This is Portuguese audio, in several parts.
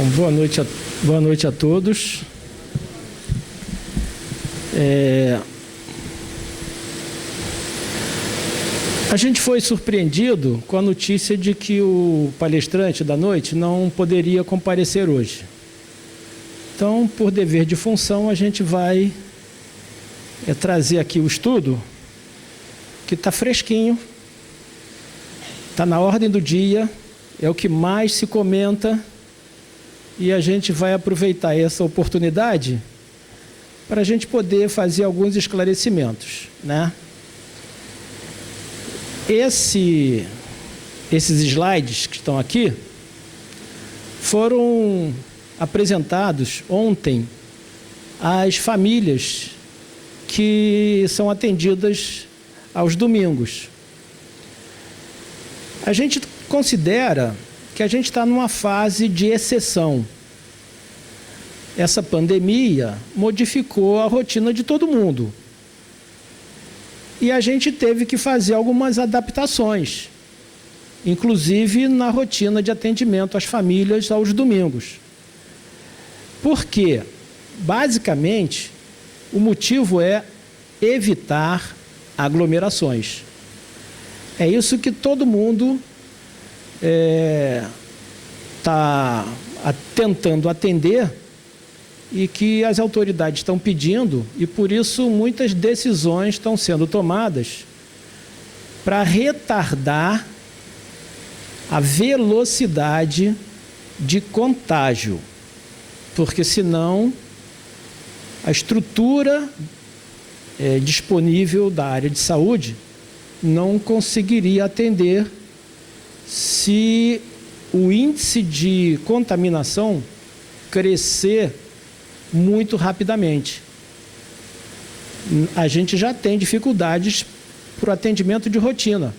Bom, boa noite a todos. A gente foi surpreendido com a notícia de que o palestrante da noite não poderia comparecer hoje. Então, por dever de função, a gente vai trazer aqui o estudo, que está fresquinho, está na ordem do dia, é o que mais se comenta, e a gente vai aproveitar essa oportunidade para a gente poder fazer alguns esclarecimentos, né? Esses slides que estão aqui foram apresentados ontem às famílias que são atendidas aos domingos. A gente considera que a gente está numa fase de exceção. Essa pandemia modificou a rotina de todo mundo. E a gente teve que fazer algumas adaptações, inclusive na rotina de atendimento às famílias aos domingos. Por quê? Basicamente, o motivo é evitar aglomerações. É isso que todo mundo está tentando atender e que as autoridades estão pedindo, e por isso muitas decisões estão sendo tomadas para retardar a velocidade de contágio, porque senão a estrutura disponível da área de saúde não conseguiria atender se o índice de contaminação crescer muito rapidamente. A gente já tem dificuldades para o atendimento de rotina.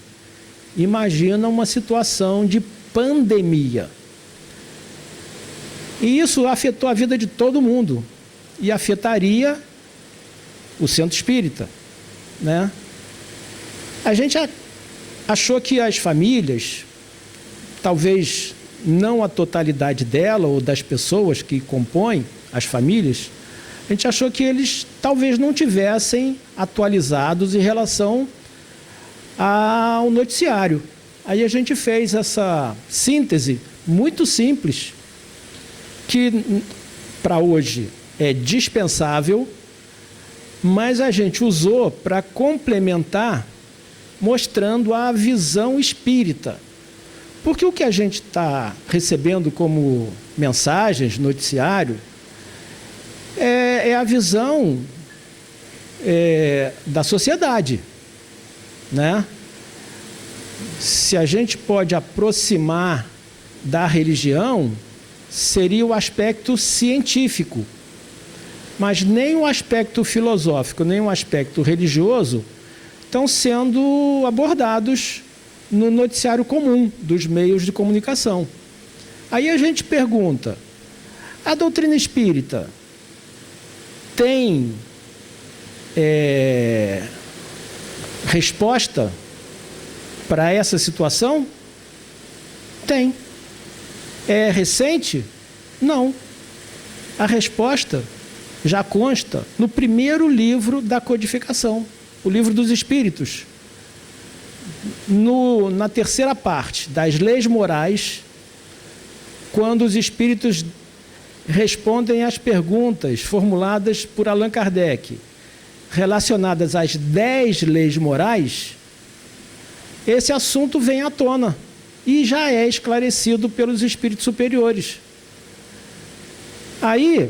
Imagina uma situação de pandemia. E isso afetou a vida de todo mundo. E afetaria o centro espírita, né? A gente achou que as famílias, talvez não a totalidade dela ou das pessoas que compõem as famílias, a gente achou que eles talvez não tivessem atualizados em relação ao noticiário. Aí a gente fez essa síntese muito simples, que para hoje é dispensável, mas a gente usou para complementar, mostrando a visão espírita. Porque o que a gente está recebendo como mensagens, noticiário, é a visão da sociedade, né? Se a gente pode aproximar da religião, seria o aspecto científico, mas nem o aspecto filosófico, nem o aspecto religioso estão sendo abordados no noticiário comum dos meios de comunicação. Aí a gente pergunta, a doutrina espírita tem resposta para essa situação? Tem. É recente? Não. A resposta já consta no primeiro livro da codificação, o Livro dos Espíritos. Na terceira parte das leis morais, quando os espíritos respondem às perguntas formuladas por Allan Kardec, relacionadas às 10 leis morais, esse assunto vem à tona e já é esclarecido pelos espíritos superiores. Aí,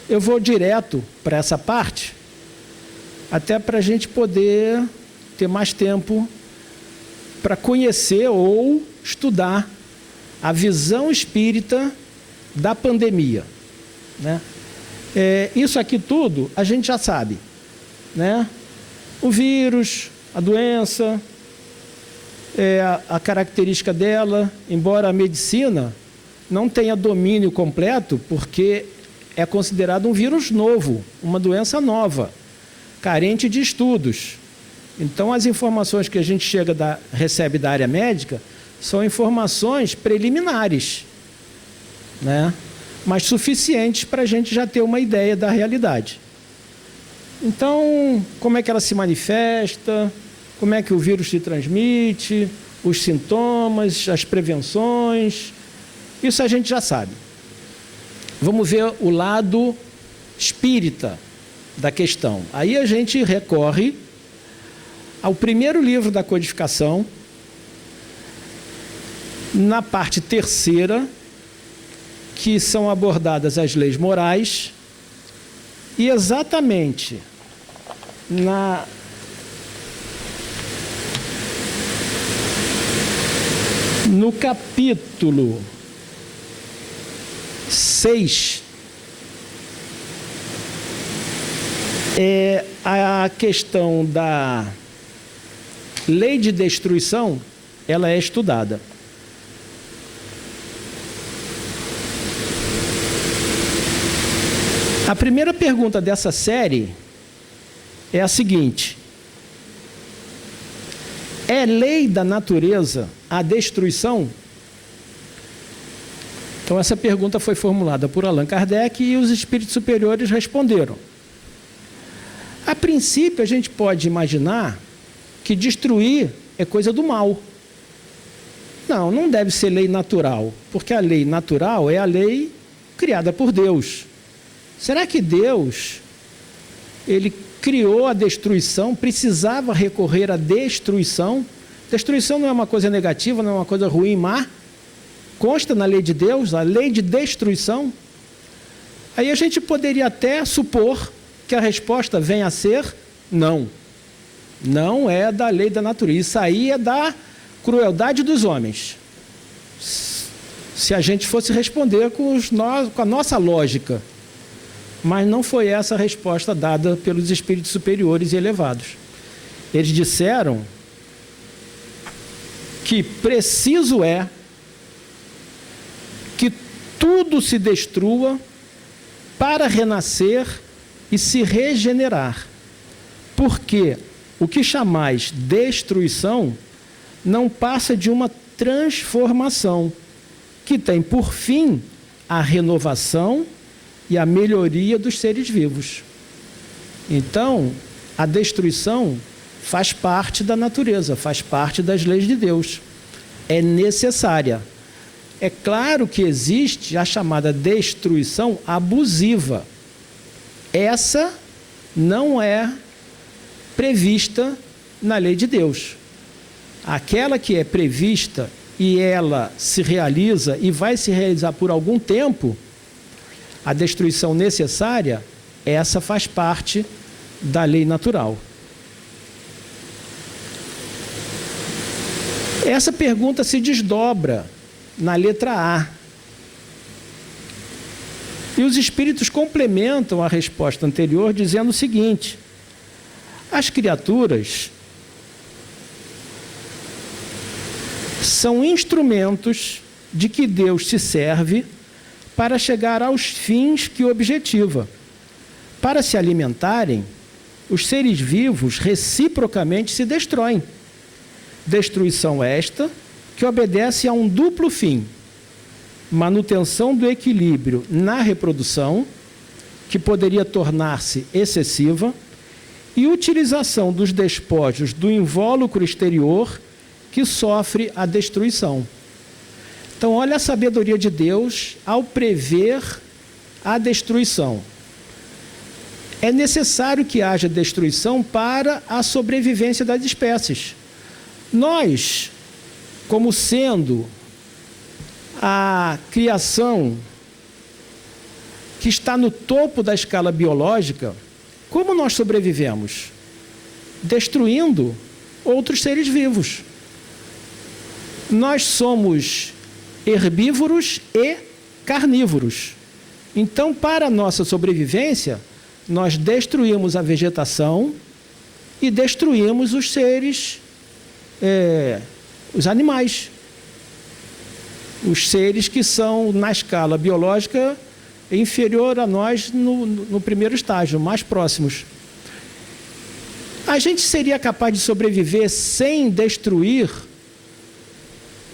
eu vou direto para essa parte, até para a gente poder ter mais tempo para conhecer ou estudar a visão espírita da pandemia, né? Isso aqui tudo a gente já sabe, né? O vírus, a doença, a característica dela, embora a medicina não tenha domínio completo, porque é considerado um vírus novo, uma doença nova, carente de estudos. Então, as informações que a gente recebe da área médica são informações preliminares. né? Mas suficientes para a gente já ter uma ideia da realidade. Então, como é que ela se manifesta, como é que o vírus se transmite, os sintomas, as prevenções, isso a gente já sabe. Vamos ver o lado espírita da questão. Aí a gente recorre ao primeiro livro da codificação, na parte terceira, que são abordadas as leis morais, e exatamente no capítulo 6, a questão da lei de destruição, ela é estudada. A primeira pergunta dessa série é a seguinte: é lei da natureza a destruição? Então essa pergunta foi formulada por Allan Kardec e os espíritos superiores responderam. A princípio a gente pode imaginar que destruir é coisa do mal. Não, não deve ser lei natural, porque a lei natural é a lei criada por Deus. Será que Deus, ele criou a destruição, precisava recorrer à destruição? Destruição não é uma coisa negativa, não é uma coisa ruim, má. Consta na lei de Deus, a lei de destruição. Aí a gente poderia até supor que a resposta venha a ser não. Não é da lei da natureza. Isso aí é da crueldade dos homens. Se a gente fosse responder com a nossa lógica. Mas não foi essa a resposta dada pelos espíritos superiores e elevados. Eles disseram que preciso é que tudo se destrua para renascer e se regenerar. Porque o que chamais destruição não passa de uma transformação que tem por fim a renovação e a melhoria dos seres vivos. Então, a destruição faz parte da natureza, faz parte das leis de Deus. É necessária. É claro que existe a chamada destruição abusiva. Essa não é prevista na lei de Deus. Aquela que é prevista e ela se realiza e vai se realizar por algum tempo, a destruição necessária, essa faz parte da lei natural. Essa pergunta se desdobra na letra A. E os espíritos complementam a resposta anterior dizendo o seguinte: as criaturas são instrumentos de que Deus se serve para chegar aos fins que objetiva. Para se alimentarem, os seres vivos reciprocamente se destroem. Destruição esta que obedece a um duplo fim: manutenção do equilíbrio na reprodução, que poderia tornar-se excessiva, e utilização dos despojos do invólucro exterior, que sofre a destruição. Então, olha a sabedoria de Deus ao prever a destruição. É necessário que haja destruição para a sobrevivência das espécies. Nós, como sendo a criação que está no topo da escala biológica, como nós sobrevivemos? Destruindo outros seres vivos. Nós somos herbívoros e carnívoros. Então, para a nossa sobrevivência, nós destruímos a vegetação e destruímos os seres, os animais. Os seres que são, na escala biológica, inferior a nós no primeiro estágio, mais próximos. A gente seria capaz de sobreviver sem destruir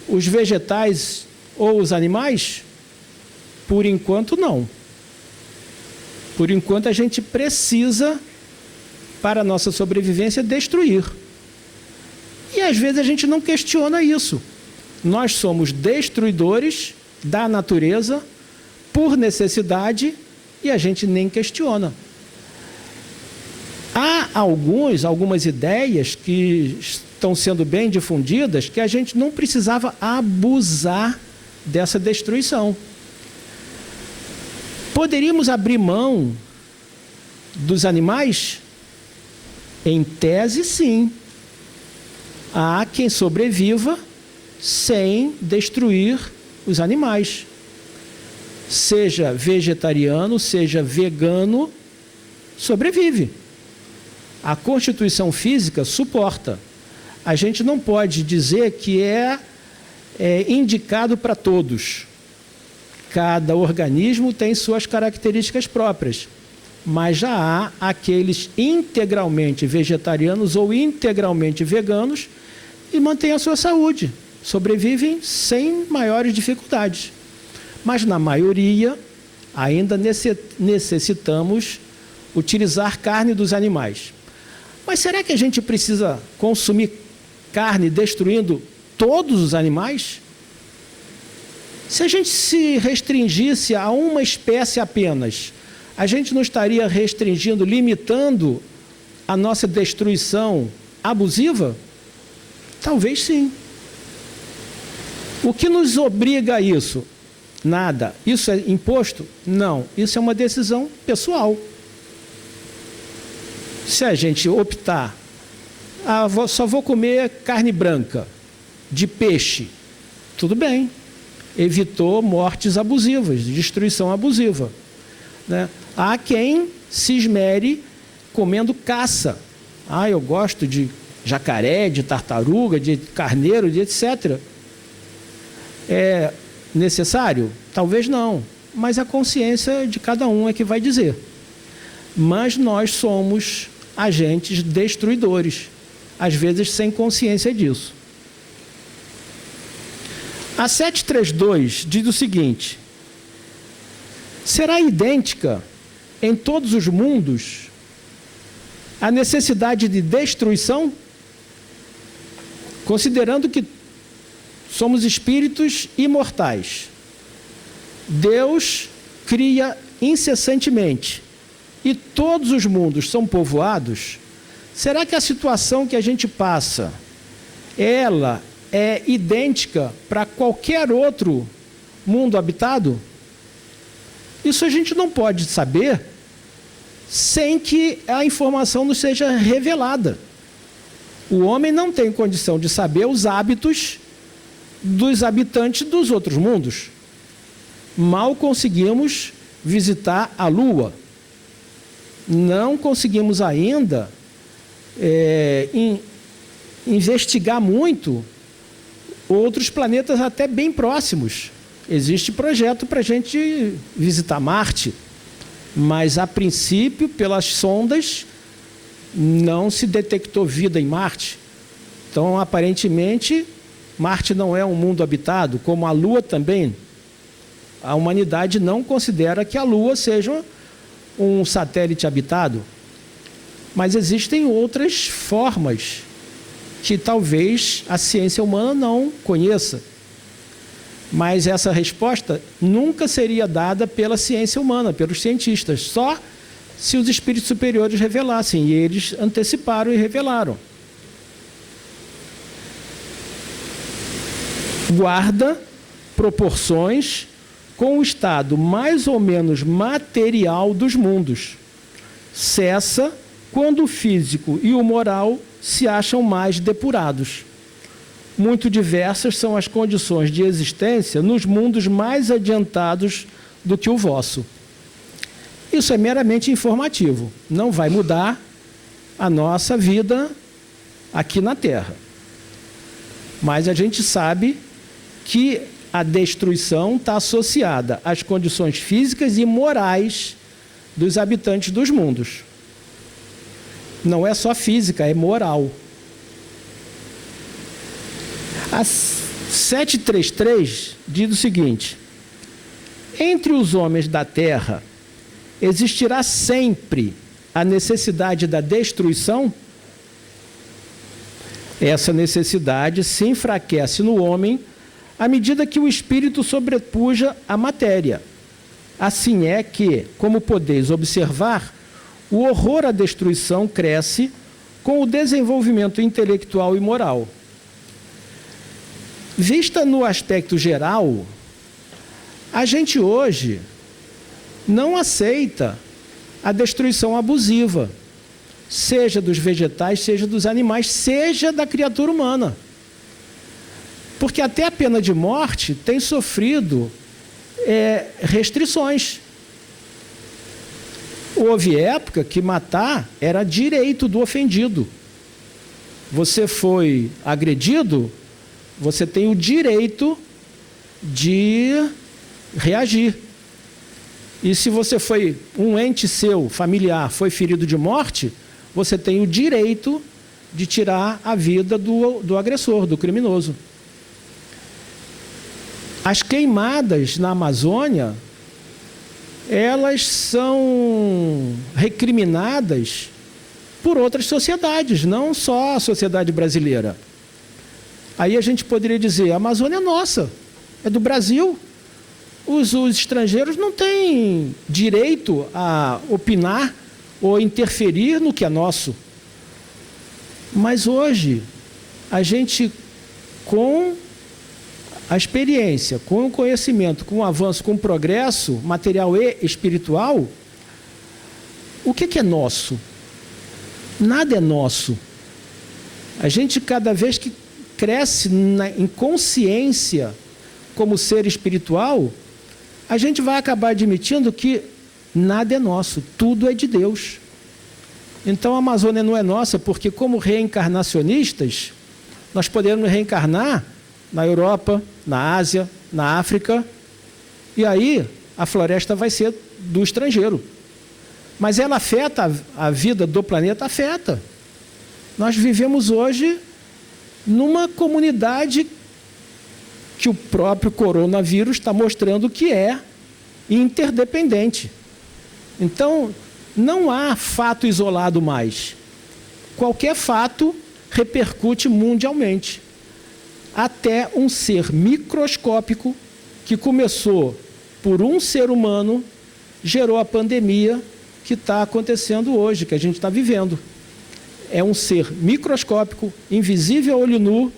os vegetais ou os animais? Por enquanto, não. Por enquanto, a gente precisa, para a nossa sobrevivência, destruir. E às vezes a gente não questiona isso. Nós somos destruidores da natureza por necessidade e a gente nem questiona. Há algumas ideias que estão sendo bem difundidas que a gente não precisava abusar dessa destruição. Poderíamos abrir mão dos animais? Em tese, sim. Há quem sobreviva sem destruir os animais. Seja vegetariano, seja vegano, sobrevive. A constituição física suporta. A gente não pode dizer que é indicado para todos. Cada organismo tem suas características próprias, mas já há aqueles integralmente vegetarianos ou integralmente veganos e mantêm a sua saúde, sobrevivem sem maiores dificuldades. Mas na maioria ainda necessitamos utilizar carne dos animais. Mas será que a gente precisa consumir carne destruindo todos os animais? Se a gente se restringisse a uma espécie apenas, a gente não estaria restringindo, limitando a nossa destruição abusiva? Talvez sim. O que nos obriga a isso? Nada. Isso é imposto? Não. Isso é uma decisão pessoal. Se a gente optar, só vou comer carne branca, de peixe, tudo bem. Evitou mortes abusivas, destruição abusiva. Né? Há quem se esmere comendo caça. Eu gosto de jacaré, de tartaruga, de carneiro, de etc. É necessário? Talvez não, mas a consciência de cada um é que vai dizer. Mas nós somos agentes destruidores, às vezes sem consciência disso. A 732 diz o seguinte: será idêntica em todos os mundos a necessidade de destruição? Considerando que somos espíritos imortais, Deus cria incessantemente e todos os mundos são povoados, será que a situação que a gente passa, ela é idêntica para qualquer outro mundo habitado? Isso a gente não pode saber sem que a informação nos seja revelada. O homem não tem condição de saber os hábitos dos habitantes dos outros mundos. Mal conseguimos visitar a Lua. Não conseguimos ainda investigar muito outros planetas até bem próximos. Existe projeto para a gente visitar Marte, mas a princípio, pelas sondas, não se detectou vida em Marte. Então, aparentemente, Marte não é um mundo habitado, como a Lua também. A humanidade não considera que a Lua seja um satélite habitado. Mas existem outras formas que talvez a ciência humana não conheça. Mas essa resposta nunca seria dada pela ciência humana, pelos cientistas, só se os espíritos superiores revelassem, e eles anteciparam e revelaram. Guarda proporções com o estado mais ou menos material dos mundos. Cessa quando o físico e o moral se acham mais depurados. Muito diversas são as condições de existência nos mundos mais adiantados do que o vosso. Isso é meramente informativo, não vai mudar a nossa vida aqui na Terra. Mas a gente sabe que a destruição está associada às condições físicas e morais dos habitantes dos mundos. Não é só física, é moral. A 733 diz o seguinte: entre os homens da terra existirá sempre a necessidade da destruição? Essa necessidade se enfraquece no homem à medida que o espírito sobrepuja a matéria. Assim é que, como podeis observar, o horror à destruição cresce com o desenvolvimento intelectual e moral. Vista no aspecto geral, a gente hoje não aceita a destruição abusiva, seja dos vegetais, seja dos animais, seja da criatura humana. Porque até a pena de morte tem sofrido restrições. Houve época que matar era direito do ofendido. Você foi agredido, você tem o direito de reagir. E se você foi, um ente seu, familiar, foi ferido de morte, você tem o direito de tirar a vida do agressor, do criminoso. As queimadas na Amazônia, elas são recriminadas por outras sociedades, não só a sociedade brasileira. Aí a gente poderia dizer, a Amazônia é nossa, é do Brasil. Os estrangeiros não têm direito a opinar ou interferir no que é nosso. Mas hoje, a gente, com a experiência, com o conhecimento, com o avanço, com o progresso material e espiritual, o que é nosso? Nada é nosso. A gente, cada vez que cresce em consciência como ser espiritual, a gente vai acabar admitindo que nada é nosso, tudo é de Deus. Então a Amazônia não é nossa, porque como reencarnacionistas, nós podemos reencarnar na Europa, na Ásia, na África, e aí a floresta vai ser do estrangeiro. Mas ela afeta a vida do planeta? Afeta. Nós vivemos hoje numa comunidade que o próprio coronavírus está mostrando que é interdependente. Então, não há fato isolado mais. Qualquer fato repercute mundialmente. Até um ser microscópico que começou por um ser humano gerou a pandemia que está acontecendo hoje, que a gente está vivendo. É um ser microscópico, invisível a olho nu,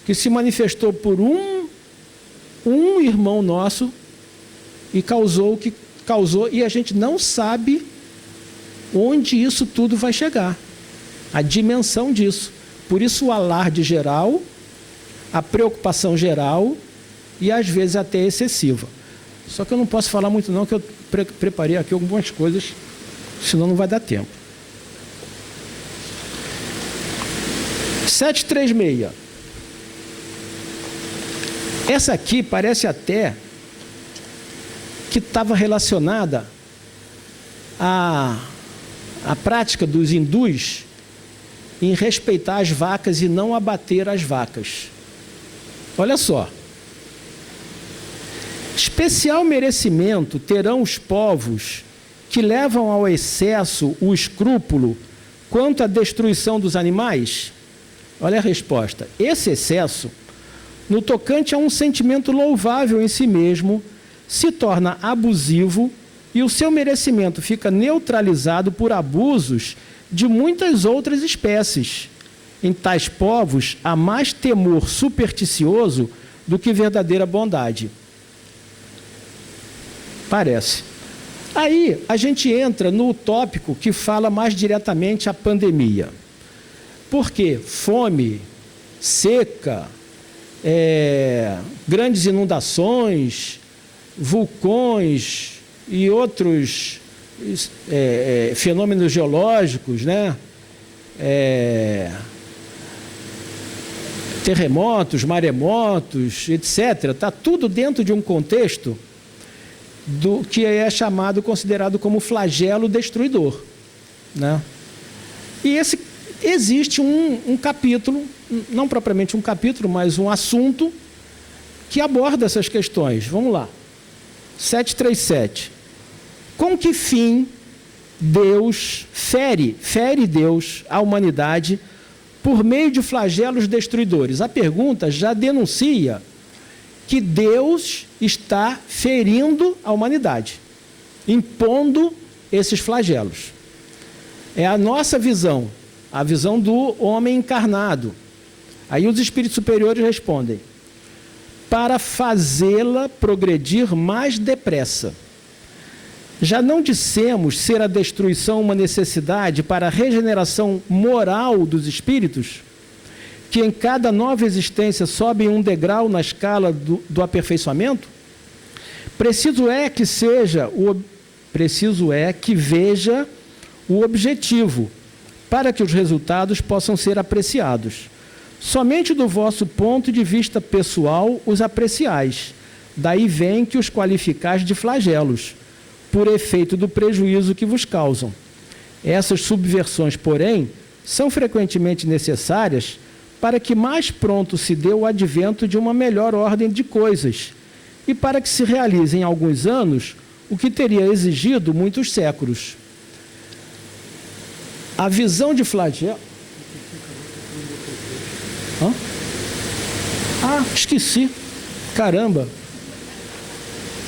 que se manifestou por um irmão nosso e causou o que causou, e a gente não sabe onde isso tudo vai chegar, a dimensão disso. Por isso o alarde geral, a preocupação geral e às vezes até excessiva. Só que eu não posso falar muito não, que eu preparei aqui algumas coisas, senão não vai dar tempo. 736. Essa aqui parece até que estava relacionada à prática dos hindus em respeitar as vacas e não abater as vacas. Olha só. Especial merecimento terão os povos que levam ao excesso o escrúpulo quanto à destruição dos animais? Olha a resposta. Esse excesso, no tocante a um sentimento louvável em si mesmo, se torna abusivo e o seu merecimento fica neutralizado por abusos de muitas outras espécies. Em tais povos, há mais temor supersticioso do que verdadeira bondade. Parece. Aí a gente entra no tópico que fala mais diretamente à pandemia. Porque fome, seca, grandes inundações, vulcões e outros fenômenos geológicos, né? Terremotos, maremotos, etc. Está tudo dentro de um contexto do que é chamado, considerado como flagelo destruidor, né? E existe um capítulo, não propriamente um capítulo, mas um assunto que aborda essas questões. Vamos lá. 737. Com que fim Deus fere Deus a humanidade por meio de flagelos destruidores? A pergunta já denuncia que Deus está ferindo a humanidade, impondo esses flagelos. É a nossa visão, a visão do homem encarnado. Aí os espíritos superiores respondem: para fazê-la progredir mais depressa. Já não dissemos ser a destruição uma necessidade para a regeneração moral dos espíritos, que em cada nova existência sobem um degrau na escala do aperfeiçoamento? Preciso é que veja o objetivo, para que os resultados possam ser apreciados. Somente do vosso ponto de vista pessoal os apreciais. Daí vem que os qualificais de flagelos, por efeito do prejuízo que vos causam. Essas subversões, porém, são frequentemente necessárias para que mais pronto se dê o advento de uma melhor ordem de coisas e para que se realize em alguns anos o que teria exigido muitos séculos. A visão de flagelo... esqueci. Caramba.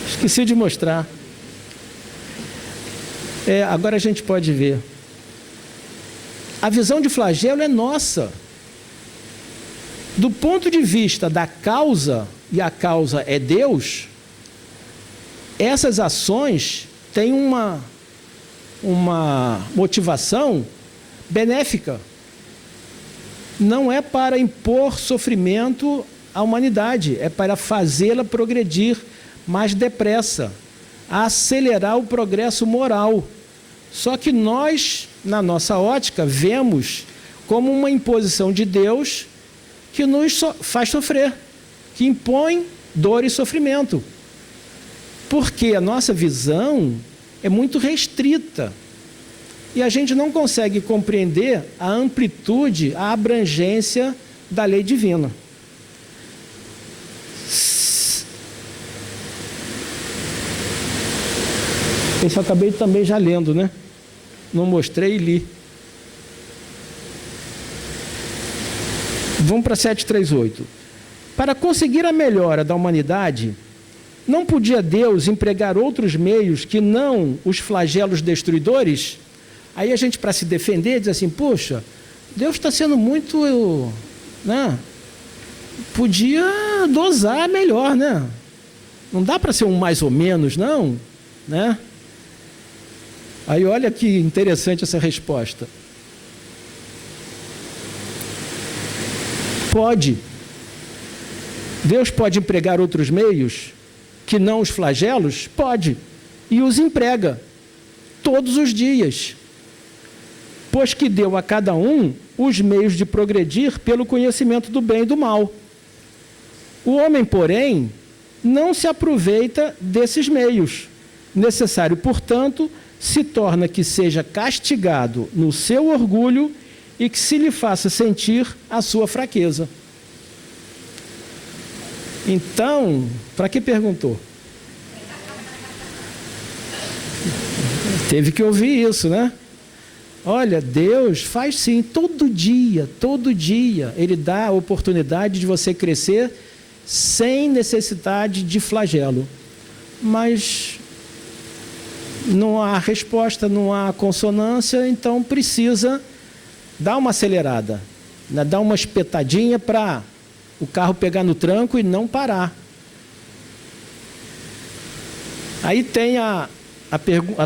Esqueci de mostrar. Agora a gente pode ver. A visão de flagelo é nossa. Do ponto de vista da causa, e a causa é Deus, essas ações têm uma motivação benéfica. Não é para impor sofrimento à humanidade, é para fazê-la progredir mais depressa, acelerar o progresso moral. Só que nós, na nossa ótica, vemos como uma imposição de Deus que nos faz sofrer, que impõe dor e sofrimento. Porque a nossa visão é muito restrita e a gente não consegue compreender a amplitude, a abrangência da lei divina. Esse eu acabei também já lendo, né? Não mostrei e li. Vamos para 738. Para conseguir a melhora da humanidade, não podia Deus empregar outros meios que não os flagelos destruidores? Aí a gente, para se defender, diz assim: poxa, Deus está sendo muito... né? Podia dosar melhor, né? Não dá para ser um mais ou menos, não, né? Aí olha que interessante essa resposta. Pode. Deus pode empregar outros meios que não os flagelos? Pode. E os emprega todos os dias. Pois que deu a cada um os meios de progredir pelo conhecimento do bem e do mal. O homem, porém, não se aproveita desses meios. Necessário, portanto, se torna que seja castigado no seu orgulho e que se lhe faça sentir a sua fraqueza. Então, para que perguntou? Teve que ouvir isso, né? Olha, Deus faz sim, todo dia, Ele dá a oportunidade de você crescer sem necessidade de flagelo. Mas não há resposta, não há consonância, então precisa dar uma acelerada, né? Dar uma espetadinha para o carro pegar no tranco e não parar. Aí tem a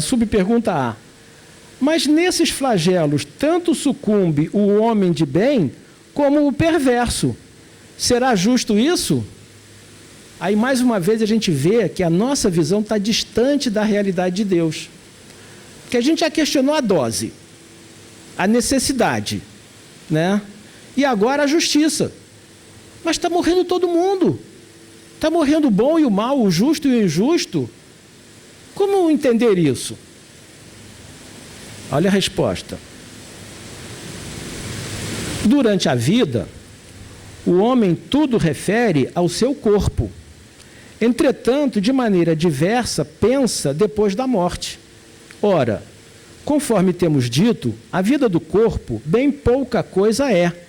subpergunta A. Mas nesses flagelos, tanto sucumbe o homem de bem como o perverso. Será justo isso? Aí, mais uma vez, a gente vê que a nossa visão está distante da realidade de Deus. Porque a gente já questionou a dose, a necessidade, né? E agora a justiça. Mas está morrendo todo mundo. Está morrendo o bom e o mal, o justo e o injusto. Como entender isso? Olha a resposta. Durante a vida, o homem tudo refere ao seu corpo. Entretanto, de maneira diversa, pensa depois da morte. Ora, conforme temos dito, a vida do corpo bem pouca coisa é.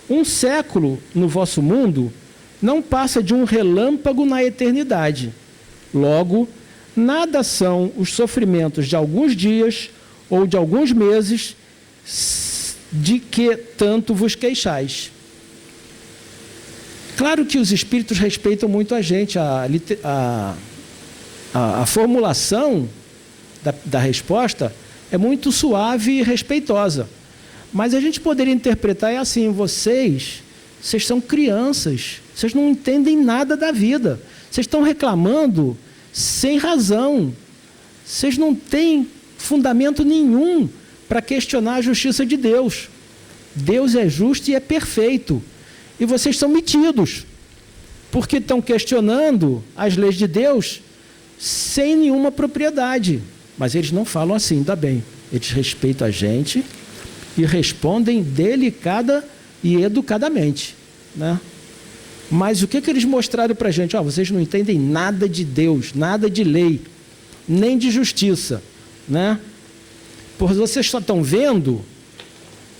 Um século no vosso mundo não passa de um relâmpago na eternidade. Logo, nada são os sofrimentos de alguns dias ou de alguns meses de que tanto vos queixais. Claro que os espíritos respeitam muito a gente, a formulação da resposta é muito suave e respeitosa. Mas a gente poderia interpretar assim: vocês são crianças, vocês não entendem nada da vida, vocês estão reclamando sem razão, vocês não têm fundamento nenhum para questionar a justiça de Deus. Deus é justo e é perfeito, e vocês são metidos, porque estão questionando as leis de Deus sem nenhuma propriedade. Mas eles não falam assim, ainda bem, eles respeitam a gente e respondem delicada e educadamente, né? Mas o que eles mostraram para a gente? Vocês não entendem nada de Deus, nada de lei, nem de justiça, né? Porque vocês só estão vendo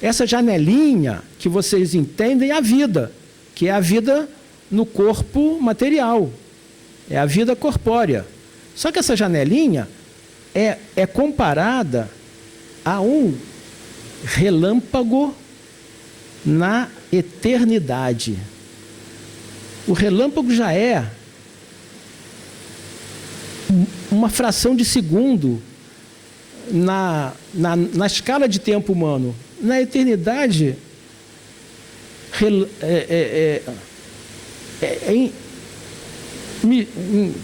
essa janelinha que vocês entendem a vida, que é a vida no corpo material, é a vida corpórea. Só que essa janelinha é comparada a um relâmpago na eternidade. O relâmpago já é uma fração de segundo na escala de tempo humano. Na eternidade,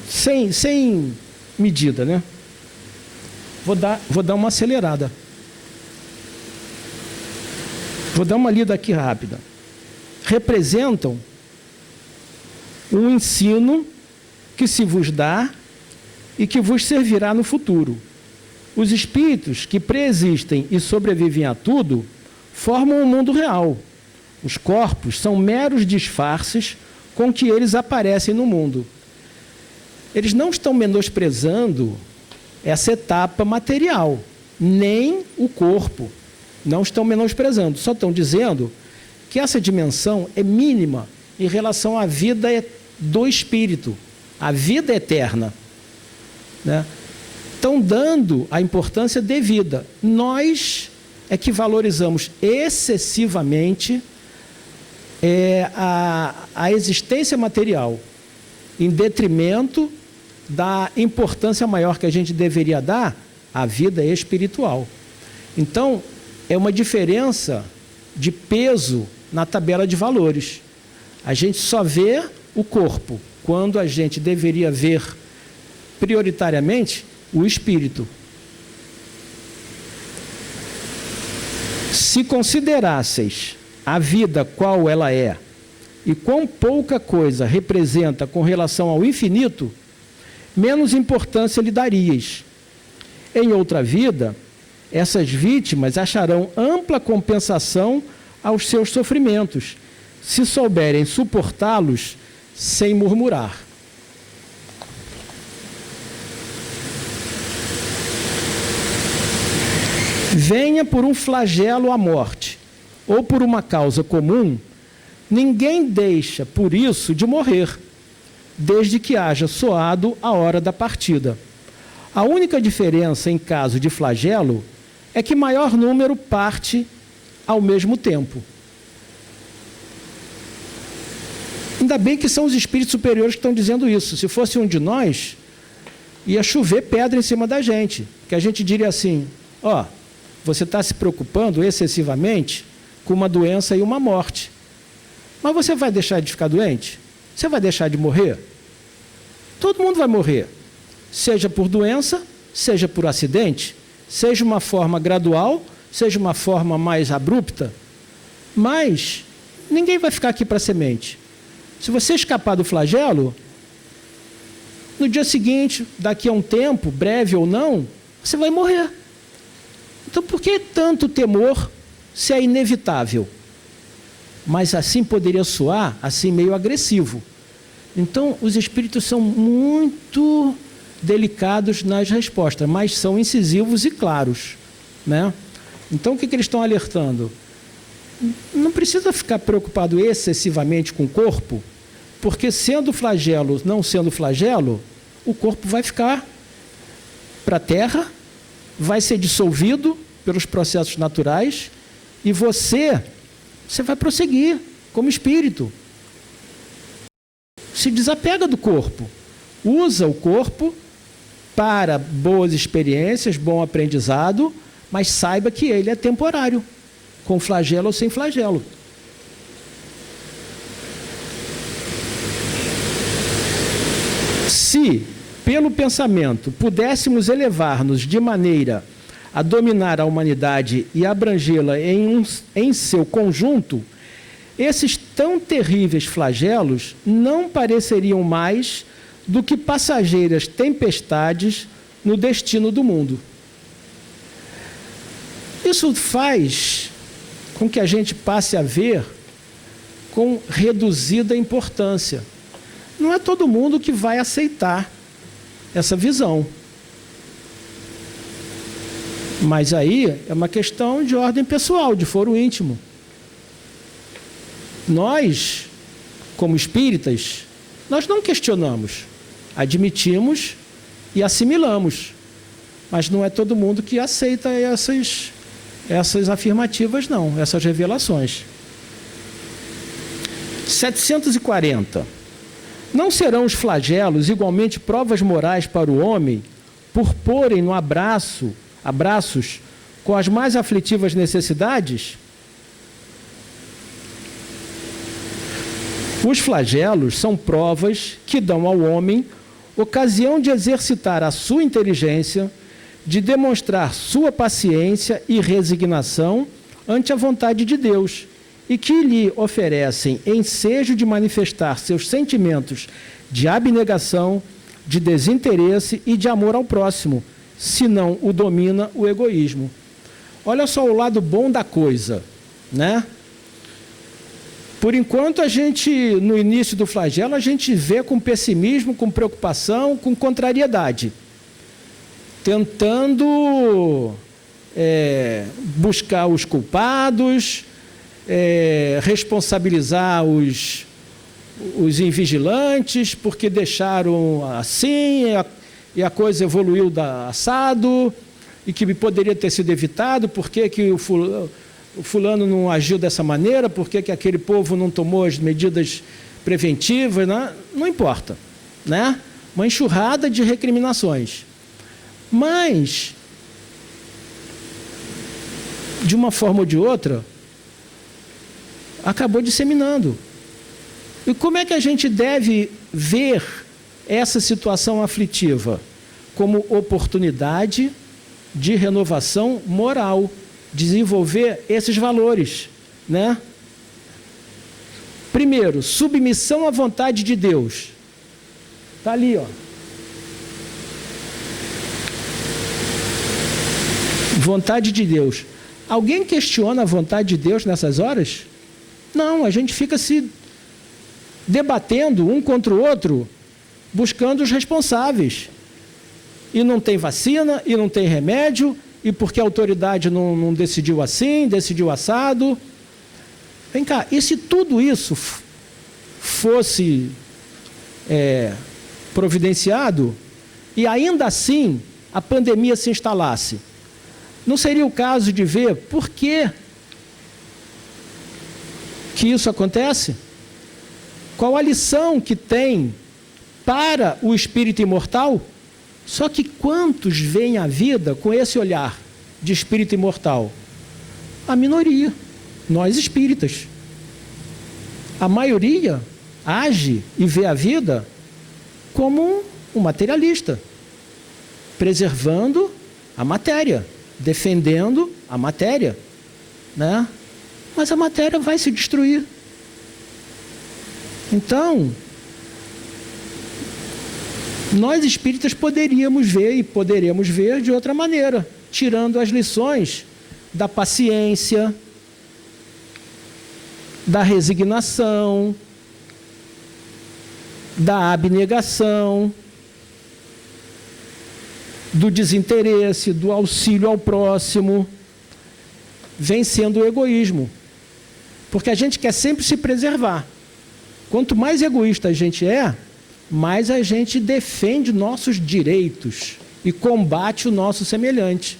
sem medida, né? Vou dar uma acelerada. Vou dar uma lida aqui rápida. Representam um ensino que se vos dá e que vos servirá no futuro. Os espíritos que preexistem e sobrevivem a tudo formam o mundo real. Os corpos são meros disfarces com que eles aparecem no mundo. Eles não estão menosprezando essa etapa material, nem o corpo. Não estão menosprezando, só estão dizendo que essa dimensão é mínima em relação à vida do espírito, a vida eterna, né? Estão dando a importância devida. Nós é que valorizamos excessivamente a existência material, em detrimento da importância maior que a gente deveria dar à vida espiritual. Então, é uma diferença de peso na tabela de valores. A gente só vê o corpo, quando a gente deveria ver prioritariamente o espírito. Se considerasseis a vida qual ela é e quão pouca coisa representa com relação ao infinito, menos importância lhe daríeis. Em outra vida, essas vítimas acharão ampla compensação aos seus sofrimentos, se souberem suportá-los sem murmurar. Venha por um flagelo a morte, ou por uma causa comum, ninguém deixa, por isso, de morrer, desde que haja soado a hora da partida. A única diferença em caso de flagelo é que maior número parte ao mesmo tempo. Ainda bem que são os espíritos superiores que estão dizendo isso. Se fosse um de nós, ia chover pedra em cima da gente, que a gente diria assim: você está se preocupando excessivamente com uma doença e uma morte, mas você vai deixar de ficar doente? Você vai deixar de morrer? Todo mundo vai morrer, seja por doença, seja por acidente, seja uma forma gradual, seja uma forma mais abrupta, mas ninguém vai ficar aqui para semente. Se você escapar do flagelo, no dia seguinte, daqui a um tempo, breve ou não, você vai morrer. Então, por que tanto temor se é inevitável? Mas assim poderia soar, assim meio agressivo. Então, os espíritos são muito delicados nas respostas, mas são incisivos e claros, né? Então, o que eles estão alertando? Não precisa ficar preocupado excessivamente com o corpo, porque sendo flagelo, não sendo flagelo, o corpo vai ficar para a terra, vai ser dissolvido pelos processos naturais e você vai prosseguir como espírito. Se desapega do corpo, usa o corpo para boas experiências, bom aprendizado, mas saiba que ele é temporário, com flagelo ou sem flagelo. Se, pelo pensamento, pudéssemos elevar-nos de maneira a dominar a humanidade e abrangê-la em seu conjunto, esses tão terríveis flagelos não pareceriam mais do que passageiras tempestades no destino do mundo. Isso faz com que a gente passe a ver com reduzida importância. Não é todo mundo que vai aceitar essa visão. Mas aí é uma questão de ordem pessoal, de foro íntimo. Nós, como espíritas, nós não questionamos, admitimos e assimilamos. Mas não é todo mundo que aceita essas afirmativas, não, essas revelações. 740. Não serão os flagelos igualmente provas morais para o homem por porem no abraços com as mais aflitivas necessidades? Os flagelos são provas que dão ao homem ocasião de exercitar a sua inteligência, de demonstrar sua paciência e resignação ante a vontade de Deus, e que lhe oferecem ensejo de manifestar seus sentimentos de abnegação, de desinteresse e de amor ao próximo, senão o domina o egoísmo. Olha só o lado bom da coisa, né? Por enquanto, a gente, no início do flagelo, a gente vê com pessimismo, com preocupação, com contrariedade, tentando buscar os culpados, responsabilizar os invigilantes, porque deixaram assim, e a coisa evoluiu assado, e que poderia ter sido evitado, porque que o fulano não agiu dessa maneira, porque que aquele povo não tomou as medidas preventivas, né? Não importa, né? Uma enxurrada de recriminações. Mas, de uma forma ou de outra, acabou disseminando. E como é que a gente deve ver essa situação aflitiva? Como oportunidade de renovação moral, desenvolver esses valores, né? Primeiro, submissão à vontade de Deus. Está ali, ó. Vontade de Deus. Alguém questiona a vontade de Deus nessas horas? Não, a gente fica se debatendo um contra o outro, buscando os responsáveis. E não tem vacina, e não tem remédio, e porque a autoridade não decidiu assim, decidiu assado. Vem cá, e se tudo isso fosse providenciado, e ainda assim a pandemia se instalasse, não seria o caso de ver por que isso acontece? Qual a lição que tem para o espírito imortal? Só que quantos veem a vida com esse olhar de espírito imortal? A minoria, nós espíritas. A maioria age e vê a vida como um materialista, preservando a matéria, defendendo a matéria, né? Mas a matéria vai se destruir. Então, nós espíritas poderíamos ver e poderemos ver de outra maneira, tirando as lições da paciência, da resignação, da abnegação, do desinteresse, do auxílio ao próximo, vencendo o egoísmo. Porque a gente quer sempre se preservar. Quanto mais egoísta a gente é, mais a gente defende nossos direitos e combate o nosso semelhante.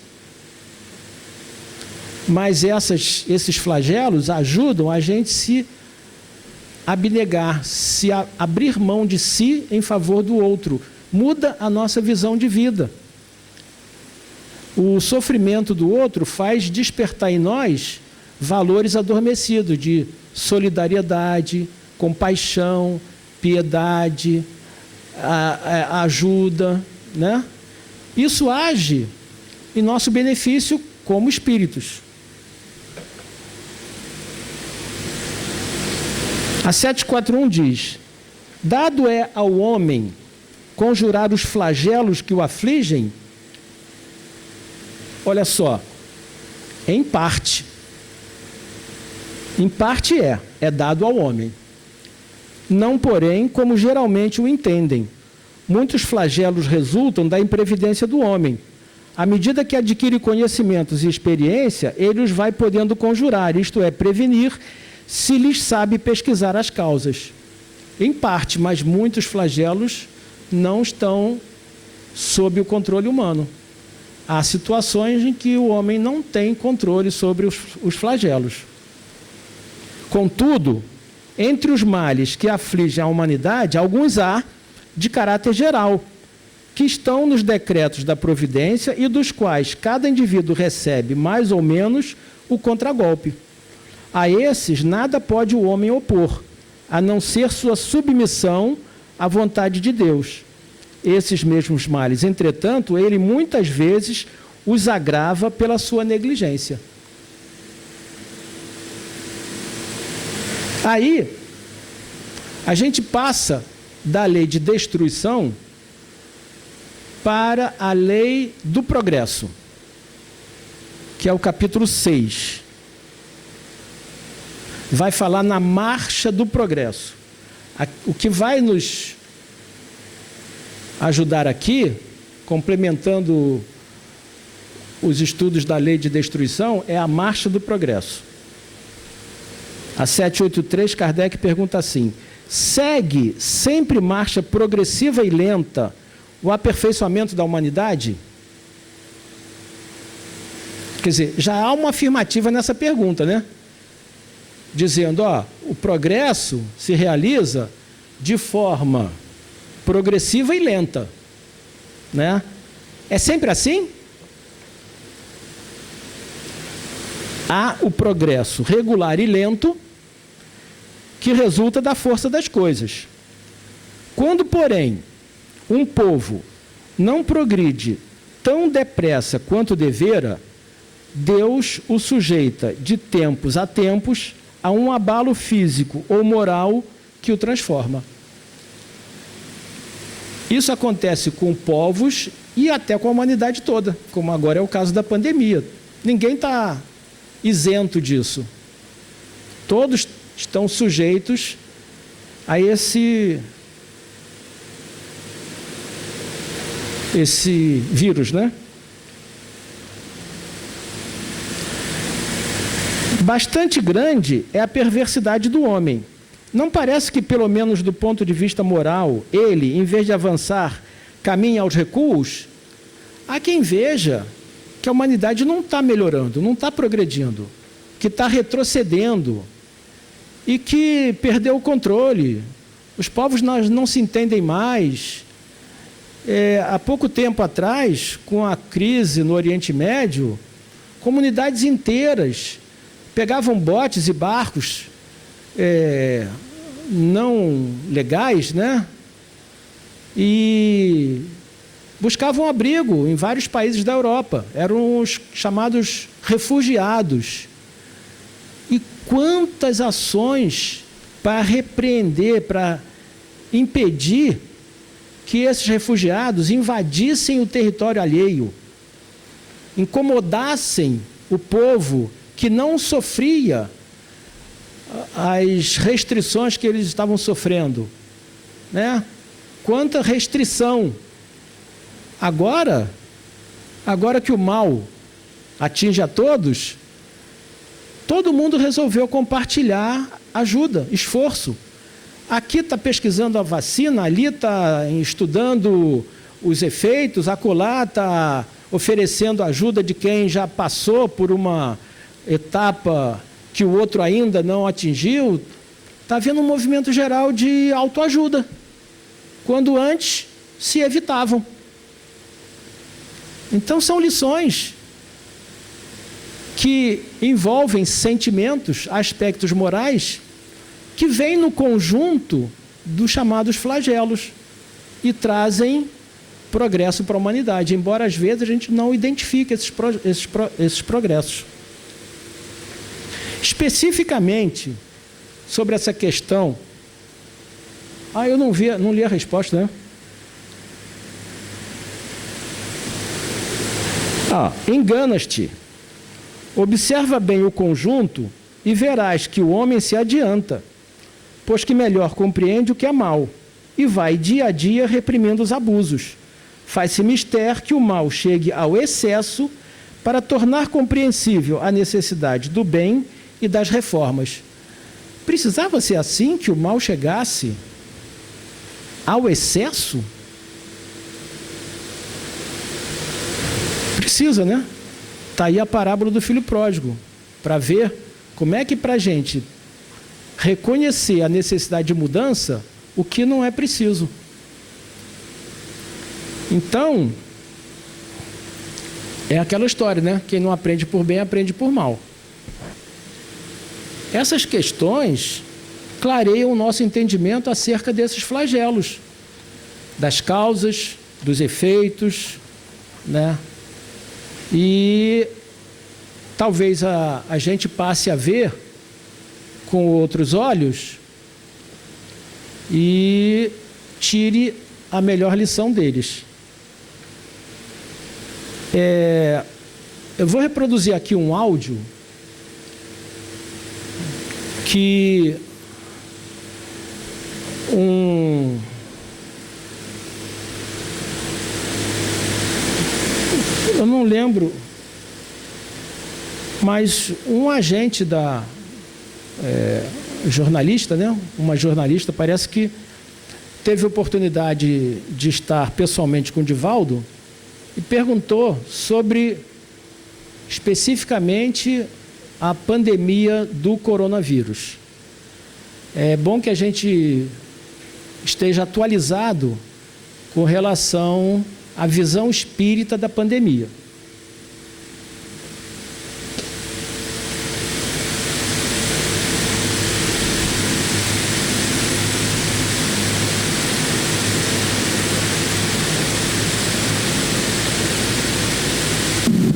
Mas esses flagelos ajudam a gente se abnegar, se abrir mão de si em favor do outro. Muda a nossa visão de vida. O sofrimento do outro faz despertar em nós valores adormecidos de solidariedade, compaixão, piedade, ajuda, né? Isso age em nosso benefício como espíritos. A 741 diz: dado é ao homem conjurar os flagelos que o afligem, olha só, em parte é dado ao homem. Não, porém, como geralmente o entendem. Muitos flagelos resultam da imprevidência do homem. À medida que adquire conhecimentos e experiência, ele os vai podendo conjurar, isto é, prevenir, se lhes sabe pesquisar as causas. Em parte, mas muitos flagelos não estão sob o controle humano. Há situações em que o homem não tem controle sobre os flagelos. Contudo, entre os males que afligem a humanidade, alguns há de caráter geral, que estão nos decretos da providência e dos quais cada indivíduo recebe mais ou menos o contragolpe. A esses nada pode o homem opor, a não ser sua submissão à vontade de Deus. Esses mesmos males, entretanto, ele muitas vezes os agrava pela sua negligência. Aí, a gente passa da lei de destruição para a lei do progresso, que é o capítulo 6. Vai falar na marcha do progresso. O que vai nos ajudar aqui, complementando os estudos da lei de destruição, é a marcha do progresso. A 783, Kardec pergunta assim: segue sempre marcha progressiva e lenta o aperfeiçoamento da humanidade? Quer dizer, já há uma afirmativa nessa pergunta, né? Dizendo, o progresso se realiza de forma progressiva e lenta, né? É sempre assim? Há o progresso regular e lento que resulta da força das coisas. Quando, porém, um povo não progride tão depressa quanto devera, Deus o sujeita de tempos a tempos a um abalo físico ou moral que o transforma. Isso acontece com povos e até com a humanidade toda, como agora é o caso da pandemia. Ninguém está isento disso. Todos estão sujeitos a esse vírus, né? Bastante grande é a perversidade do homem. Não parece que, pelo menos do ponto de vista moral, ele, em vez de avançar, caminha aos recuos? Há quem veja que a humanidade não está melhorando, não está progredindo, que está retrocedendo e que perdeu o controle. Os povos não se entendem mais. Há pouco tempo atrás, com a crise no Oriente Médio, comunidades inteiras pegavam botes e barcos não legais, né? E buscavam abrigo em vários países da Europa. Eram os chamados refugiados. E quantas ações para repreender, para impedir que esses refugiados invadissem o território alheio, incomodassem o povo que não sofria as restrições que eles estavam sofrendo. né? Quanta restrição. Agora que o mal atinge a todos, todo mundo resolveu compartilhar ajuda, esforço. Aqui está pesquisando a vacina, ali está estudando os efeitos, acolá está oferecendo ajuda de quem já passou por uma etapa que o outro ainda não atingiu. Está havendo um movimento geral de autoajuda, quando antes se evitavam. Então são lições que envolvem sentimentos, aspectos morais, que vêm no conjunto dos chamados flagelos e trazem progresso para a humanidade, embora às vezes a gente não identifique esses progressos. Especificamente sobre essa questão, eu não li a resposta, né? Enganas-te. Observa bem o conjunto e verás que o homem se adianta, pois que melhor compreende o que é mal, e vai dia a dia reprimindo os abusos. Faz-se mister que o mal chegue ao excesso para tornar compreensível a necessidade do bem e das reformas. Precisava ser assim, que o mal chegasse ao excesso? Precisa, né? Está aí a parábola do filho pródigo, para ver como é que para a gente reconhecer a necessidade de mudança, o que não é preciso. Então, é aquela história, né? Quem não aprende por bem, aprende por mal. Essas questões clareiam o nosso entendimento acerca desses flagelos, das causas, dos efeitos, né? E talvez a gente passe a ver com outros olhos e tire a melhor lição deles. Eu vou reproduzir aqui um áudio que eu não lembro, mas um agente jornalista, né? Uma jornalista, parece que teve oportunidade de estar pessoalmente com o Divaldo e perguntou sobre, especificamente, a pandemia do coronavírus. É bom que a gente esteja atualizado com relação à visão espírita da pandemia.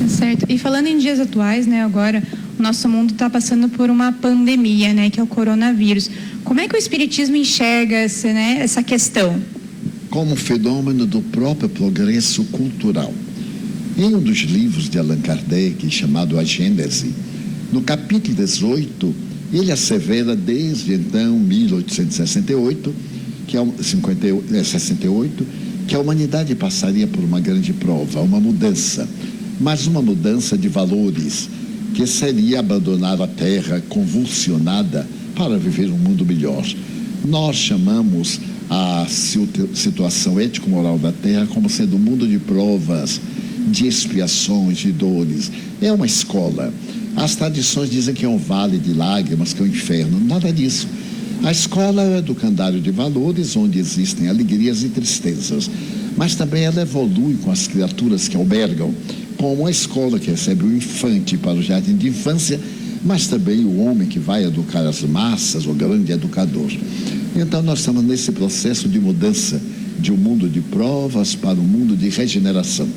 Certo. E falando em dias atuais, né, agora o nosso mundo está passando por uma pandemia, né, que é o coronavírus. Como é que o Espiritismo enxerga essa questão? Como fenômeno do próprio progresso cultural. Em um dos livros de Allan Kardec, chamado A Gênese, no capítulo 18, ele assevera desde então, 1868, 68, que a humanidade passaria por uma grande prova, uma mudança, mas uma mudança de valores, que seria abandonar a Terra convulsionada para viver um mundo melhor. Nós chamamos a situação ético-moral da Terra como sendo um mundo de provas, de expiações, de dores. É uma escola. As tradições dizem que é um vale de lágrimas, que é um inferno. Nada disso. A escola é o educandário de valores, onde existem alegrias e tristezas. Mas também ela evolui com as criaturas que albergam, como a escola que recebe o infante para o jardim de infância, mas também o homem que vai educar as massas, o grande educador. Então nós estamos nesse processo de mudança de um mundo de provas para um mundo de regeneração.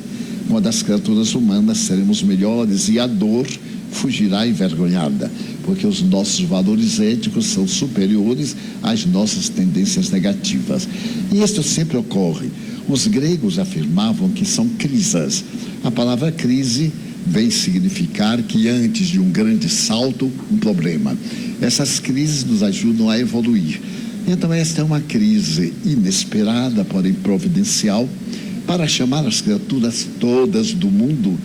Quando as criaturas humanas seremos melhores e a dor fugirá envergonhada, porque os nossos valores éticos são superiores às nossas tendências negativas. E isto sempre ocorre. Os gregos afirmavam que são crisas. A palavra crise vem significar que antes de um grande salto, um problema. Essas crises nos ajudam a evoluir. Então esta é uma crise inesperada, porém providencial, para chamar as criaturas todas do mundo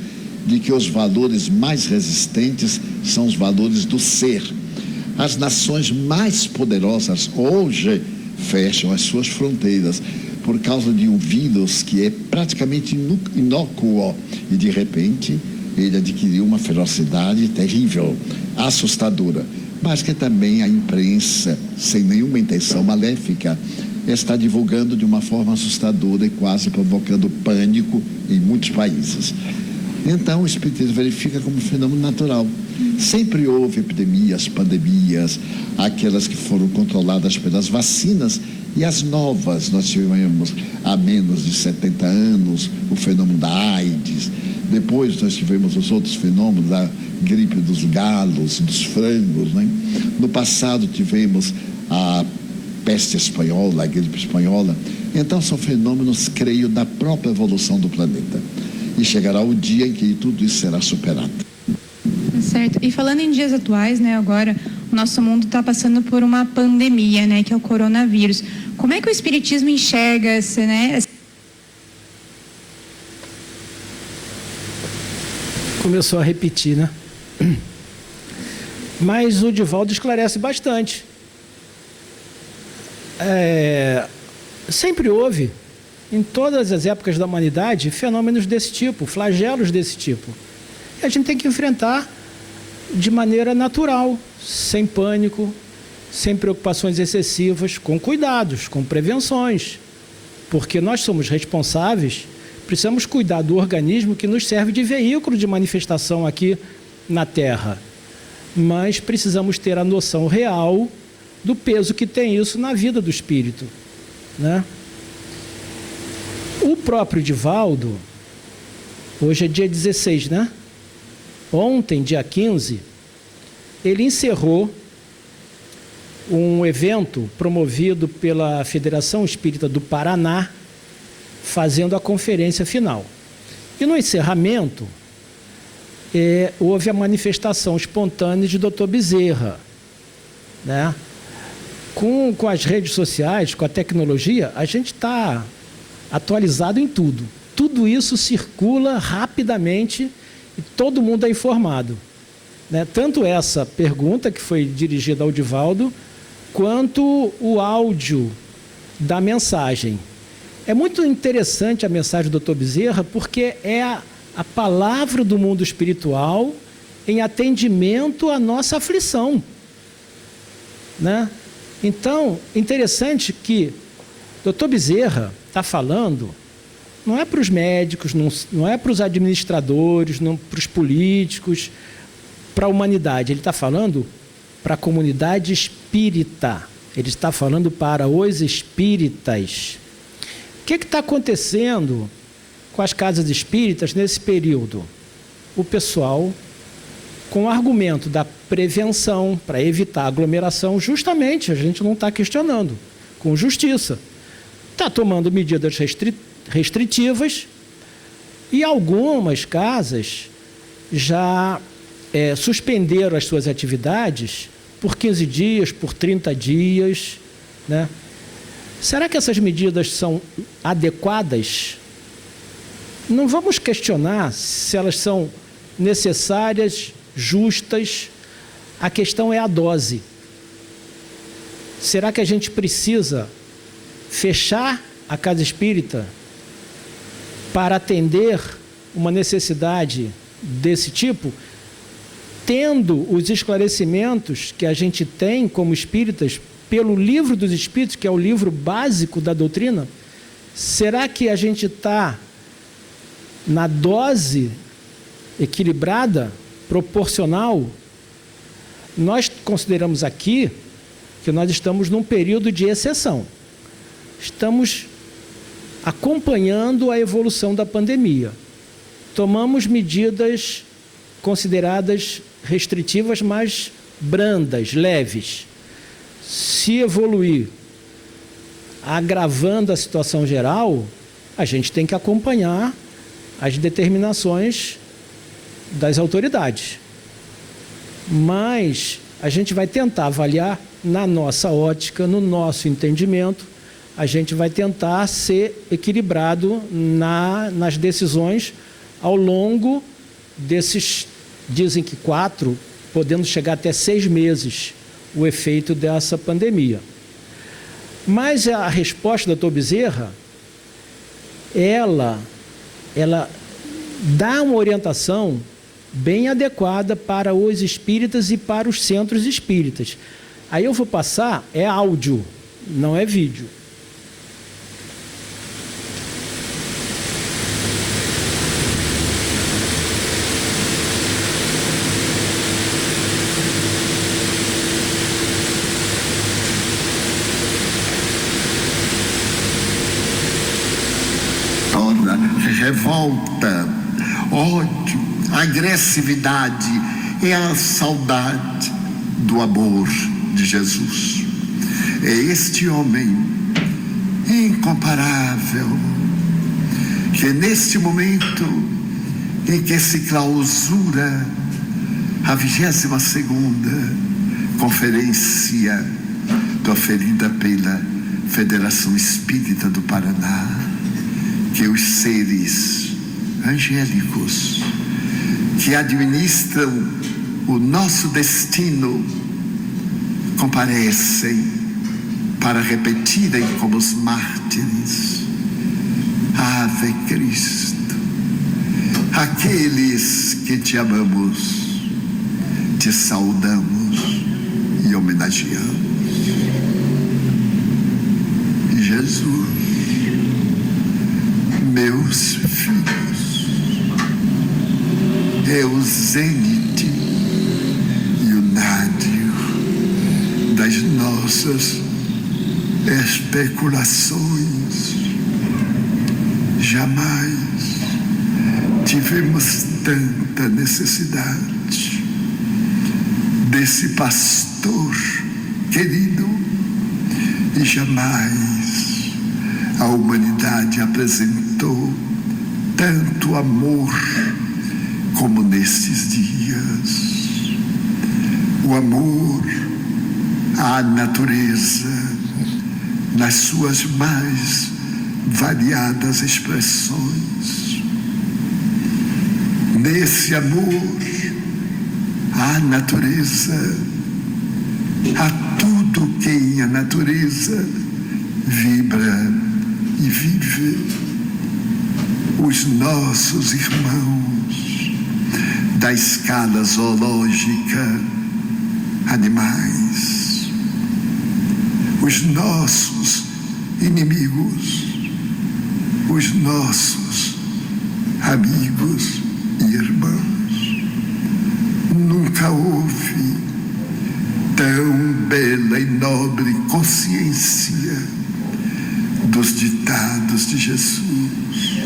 de que os valores mais resistentes são os valores do ser. As nações mais poderosas hoje fecham as suas fronteiras por causa de um vírus que é praticamente inócuo e de repente ele adquiriu uma ferocidade terrível, assustadora, mas que também a imprensa, sem nenhuma intenção maléfica, está divulgando de uma forma assustadora e quase provocando pânico em muitos países. Então o Espiritismo verifica como um fenômeno natural. Sempre houve epidemias, pandemias, aquelas que foram controladas pelas vacinas e as novas. Nós tivemos há menos de 70 anos o fenômeno da AIDS, depois nós tivemos os outros fenômenos da gripe dos galos, dos frangos, né? No passado tivemos a peste espanhola, a gripe espanhola. Então são fenômenos, creio, da própria evolução do planeta. E chegará o dia em que tudo isso será superado. Certo. E falando em dias atuais, né, agora o nosso mundo está passando por uma pandemia, né, que é o coronavírus. Como é que o Espiritismo enxerga esse, né? Começou a repetir, né? Mas o Divaldo esclarece bastante. Sempre houve, em todas as épocas da humanidade, fenômenos desse tipo, flagelos desse tipo. E a gente tem que enfrentar de maneira natural, sem pânico, sem preocupações excessivas, com cuidados, com prevenções. Porque nós somos responsáveis, precisamos cuidar do organismo que nos serve de veículo de manifestação aqui na Terra. Mas precisamos ter a noção real do peso que tem isso na vida do espírito, né? O próprio Divaldo, hoje é dia 16, né? Ontem, dia 15, ele encerrou um evento promovido pela Federação Espírita do Paraná, fazendo a conferência final. E no encerramento, houve a manifestação espontânea de Dr. Bezerra, né? Com as redes sociais, com a tecnologia, a gente está atualizado em tudo. Tudo isso circula rapidamente e todo mundo é informado, né? Tanto essa pergunta que foi dirigida ao Divaldo, quanto o áudio da mensagem. É muito interessante a mensagem do Dr. Bezerra, porque é a palavra do mundo espiritual em atendimento à nossa aflição, né? Então, interessante que Dr. Bezerra está falando, não é para os médicos, não é para os administradores, não para os políticos, para a humanidade. Ele está falando para a comunidade espírita. Ele está falando para os espíritas. O que está acontecendo com as casas espíritas nesse período? O pessoal, com o argumento da prevenção, para evitar aglomeração, justamente, a gente não está questionando, com justiça, está tomando medidas restritivas e algumas casas já suspenderam as suas atividades por 15 dias, por 30 dias, né? Será que essas medidas são adequadas? Não vamos questionar se elas são necessárias, justas. A questão é a dose. Será que a gente precisa fechar a casa espírita para atender uma necessidade desse tipo, tendo os esclarecimentos que a gente tem como espíritas pelo Livro dos Espíritos, que é o livro básico da doutrina? Será que a gente está na dose equilibrada, proporcional? Nós consideramos aqui que nós estamos num período de exceção. Estamos acompanhando a evolução da pandemia. Tomamos medidas consideradas restritivas, mas brandas, leves. Se evoluir agravando a situação geral, a gente tem que acompanhar as determinações das autoridades. Mas a gente vai tentar avaliar na nossa ótica, no nosso entendimento, a gente vai tentar ser equilibrado nas decisões ao longo desses, dizem que 4, podendo chegar até 6 meses, o efeito dessa pandemia. Mas a resposta da Dr. Bezerra, ela dá uma orientação bem adequada para os espíritas e para os centros espíritas. Aí eu vou passar, é áudio, não é vídeo. Revolta, ódio, agressividade é a saudade do amor de Jesus. É este homem incomparável que neste momento em que se clausura a 22ª conferência proferida pela Federação Espírita do Paraná, que os seres angélicos que administram o nosso destino comparecem para repetirem como os mártires: Ave Cristo. Aqueles que te amamos, te saudamos e homenageamos. Jesus, meus filhos, é o zênite e o nádio das nossas especulações. Jamais tivemos tanta necessidade desse pastor querido e jamais a humanidade apresentou tanto amor como nestes dias. O amor à natureza nas suas mais variadas expressões. Nesse amor à natureza, a tudo que em a natureza vibra e vive, os nossos irmãos da escala zoológica, animais, os nossos inimigos, os nossos amigos e irmãos. Nunca houve tão bela e nobre consciência dos ditados de Jesus,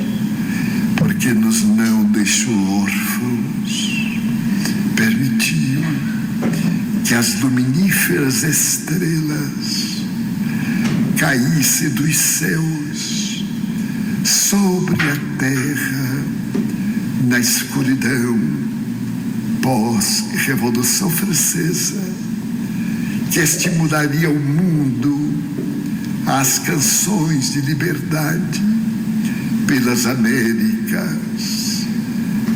porque nos não deixou órfãos, permitiu que as luminíferas estrelas caíssem dos céus sobre a terra na escuridão pós-Revolução Francesa, que estimularia o mundo às canções de liberdade pelas Américas,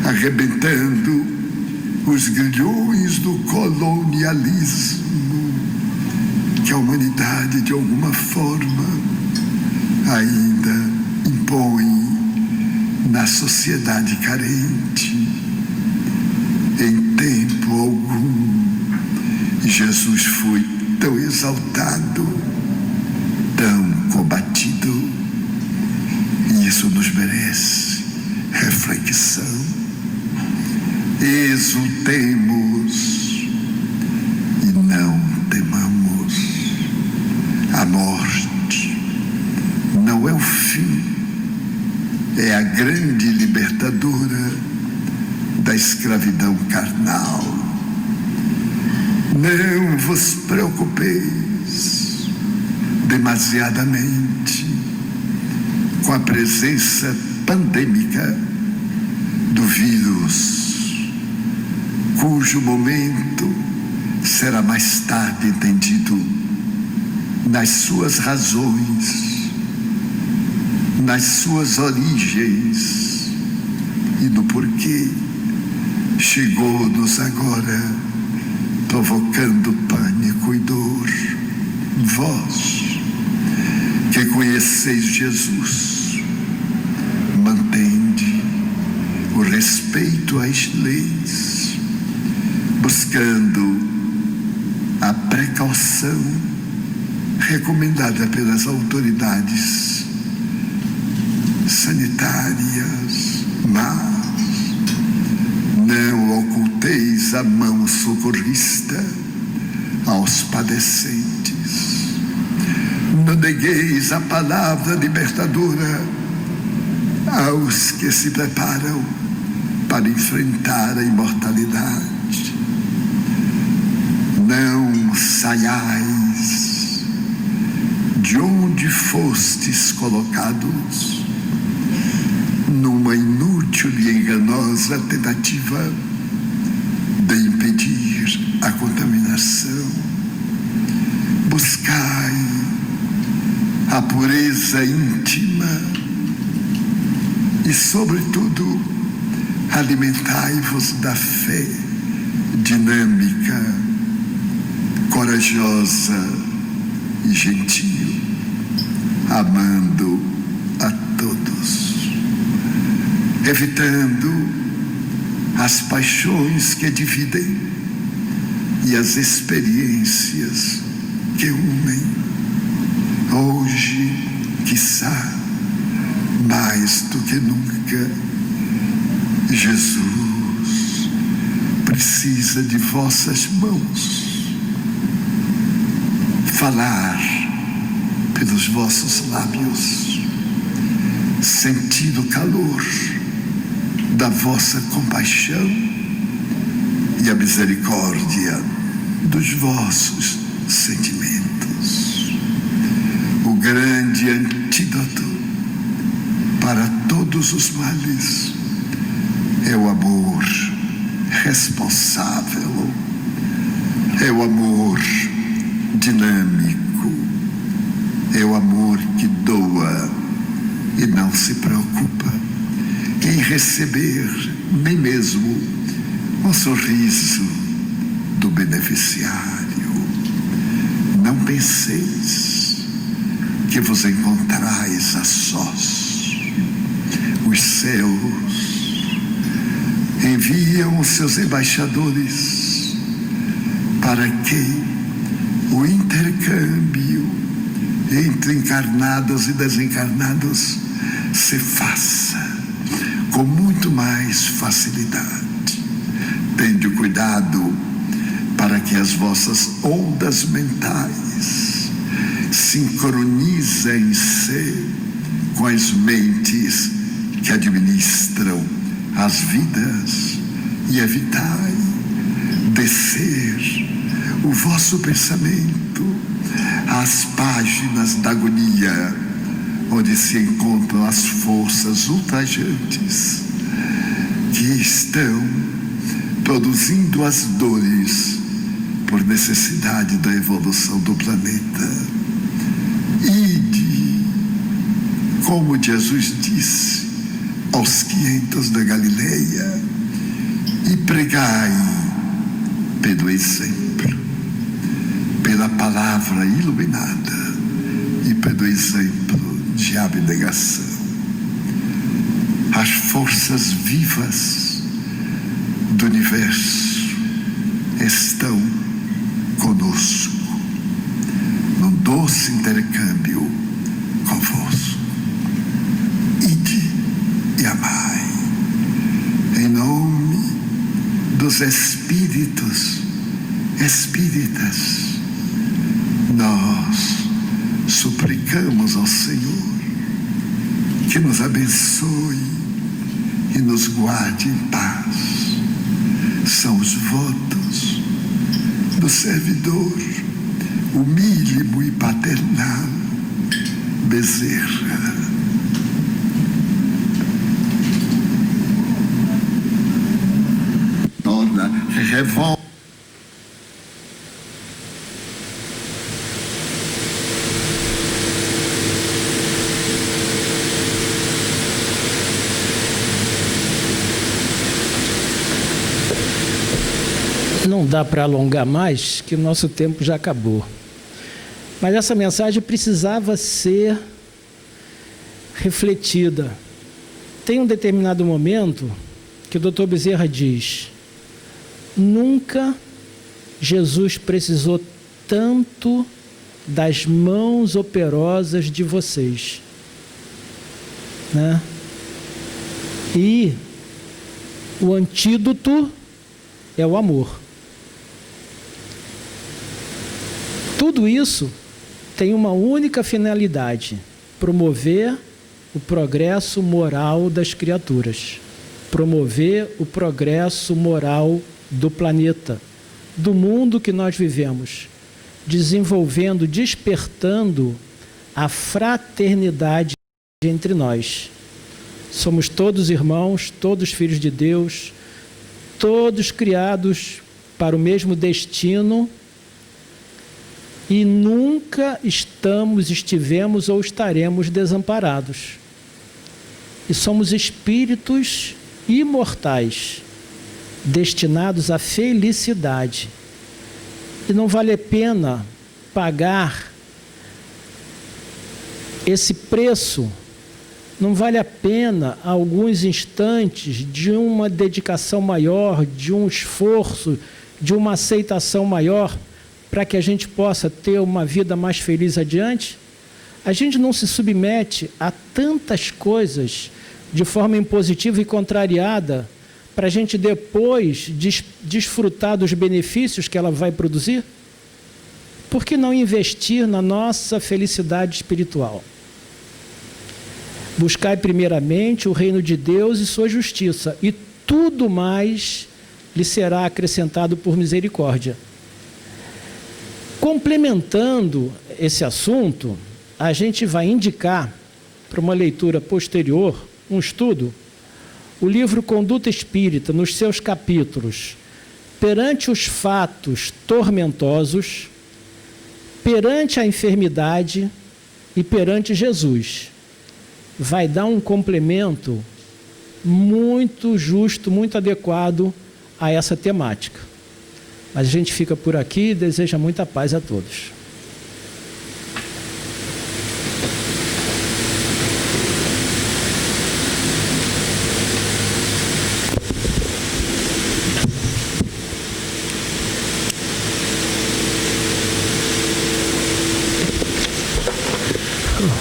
arrebentando os grilhões do colonialismo que a humanidade, de alguma forma, ainda impõe na sociedade carente. Em tempo algum, Jesus foi tão exaltado, tão combatido, e isso nos merece reflexão. Exultemos e não temamos. A morte não é o fim, é a grande libertadora da escravidão carnal. Não vos preocupeis demasiadamente com a presença pandêmica do vírus, cujo momento será mais tarde entendido nas suas razões, nas suas origens e no porquê chegou-nos agora, provocando pânico e dor. Vós, que conheceis Jesus, mantende o respeito às leis, buscando a precaução recomendada pelas autoridades sanitárias, mas não oculteis a mão socorrista aos padecentes. Não negueis a palavra libertadora aos que se preparam para enfrentar a imortalidade. Não saiais de onde fostes colocados numa inútil e enganosa tentativa de impedir a contaminação. Buscai a pureza íntima e, sobretudo, alimentai-vos da fé dinâmica, corajosa e gentil, amando a todos, evitando as paixões que dividem e as experiências que unem. Hoje, quiçá, mais do que nunca, Jesus precisa de vossas mãos, falar pelos vossos lábios, sentir o calor da vossa compaixão e a misericórdia dos vossos sentimentos. O grande antídoto para todos os males é o amor responsável, é o amor dinâmico, é o amor que doa e não se preocupa em receber nem mesmo o sorriso do beneficiário. Não penseis que vos encontrais a sós. Os céus enviam os seus embaixadores para que o intercâmbio entre encarnados e desencarnados se faça com muito mais facilidade. Tende o cuidado para que as vossas ondas mentais sincronizem-se com as mentes que administram as vidas e evitai descer o vosso pensamento às páginas da agonia, onde se encontram as forças ultrajantes que estão produzindo as dores por necessidade da evolução do planeta. Ide, como Jesus disse aos 500 da Galileia, e pregai pelo exemplo, pela palavra iluminada e pelo exemplo de abnegação. As forças vivas do universo estão conosco, num doce intercâmbio convosco. Ide e amai, em nome dos espíritos espíritas. Nós suplicamos ao Senhor que nos abençoe e nos guarde em paz. São os votos do servidor humílimo e paternal Bezerra. Toda revolta Não dá para alongar mais, que o nosso tempo já acabou. Mas essa mensagem precisava ser refletida. Tem um determinado momento que o Dr. Bezerra diz: nunca Jesus precisou tanto das mãos operosas de vocês, né? E o antídoto é o amor. Tudo isso tem uma única finalidade: promover o progresso moral das criaturas, promover o progresso moral do planeta, do mundo que nós vivemos, desenvolvendo, despertando a fraternidade entre nós. Somos todos irmãos, todos filhos de Deus, todos criados para o mesmo destino, e nunca estivemos ou estaremos desamparados. E somos espíritos imortais, destinados à felicidade. E não vale a pena pagar esse preço, não vale a pena alguns instantes de uma dedicação maior, de um esforço, de uma aceitação maior, para que a gente possa ter uma vida mais feliz adiante? A gente não se submete a tantas coisas de forma impositiva e contrariada para a gente depois desfrutar dos benefícios que ela vai produzir? Por que não investir na nossa felicidade espiritual? Buscai primeiramente o reino de Deus e sua justiça, e tudo mais lhe será acrescentado por misericórdia. Complementando esse assunto, a gente vai indicar, para uma leitura posterior, um estudo, o livro Conduta Espírita, nos seus capítulos Perante os Fatos Tormentosos, Perante a Enfermidade e Perante Jesus. Vai dar um complemento muito justo, muito adequado a essa temática. Mas a gente fica por aqui e deseja muita paz a todos.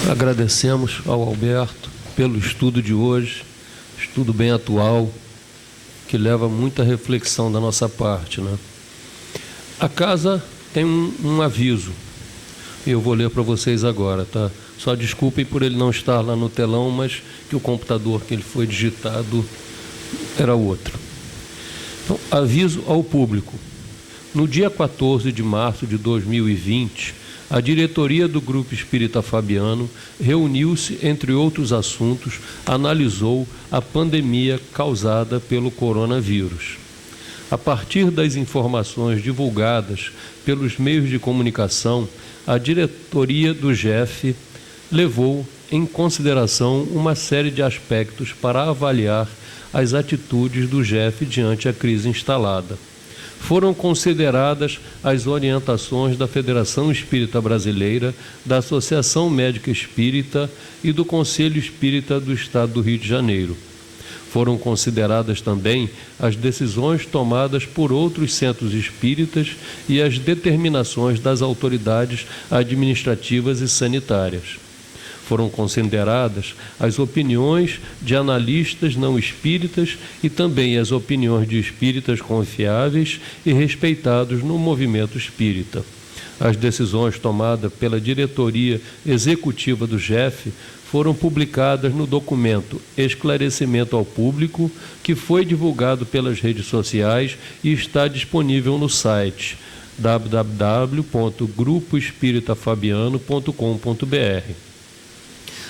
Agradecemos ao Alberto pelo estudo de hoje, estudo bem atual, que leva muita reflexão da nossa parte, né? A casa tem um aviso, eu vou ler para vocês agora, tá? Só desculpem por ele não estar lá no telão, mas que o computador que ele foi digitado era outro. Então, aviso ao público. No dia 14 de março de 2020, a diretoria do Grupo Espírita Fabiano reuniu-se, entre outros assuntos, analisou a pandemia causada pelo coronavírus. A partir das informações divulgadas pelos meios de comunicação, a diretoria do GEF levou em consideração uma série de aspectos para avaliar as atitudes do GEF diante a crise instalada. Foram consideradas as orientações da Federação Espírita Brasileira, da Associação Médica Espírita e do Conselho Espírita do Estado do Rio de Janeiro. Foram consideradas também as decisões tomadas por outros centros espíritas e as determinações das autoridades administrativas e sanitárias. Foram consideradas as opiniões de analistas não espíritas e também as opiniões de espíritas confiáveis e respeitados no movimento espírita. As decisões tomadas pela diretoria executiva do GEF foram publicadas no documento Esclarecimento ao Público, que foi divulgado pelas redes sociais e está disponível no site www.grupoespiritafabiano.com.br.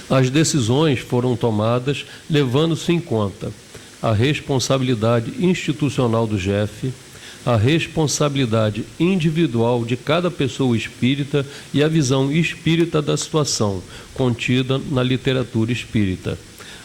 As decisões foram tomadas levando-se em conta a responsabilidade institucional do GEF, a responsabilidade individual de cada pessoa espírita e a visão espírita da situação, contida na literatura espírita.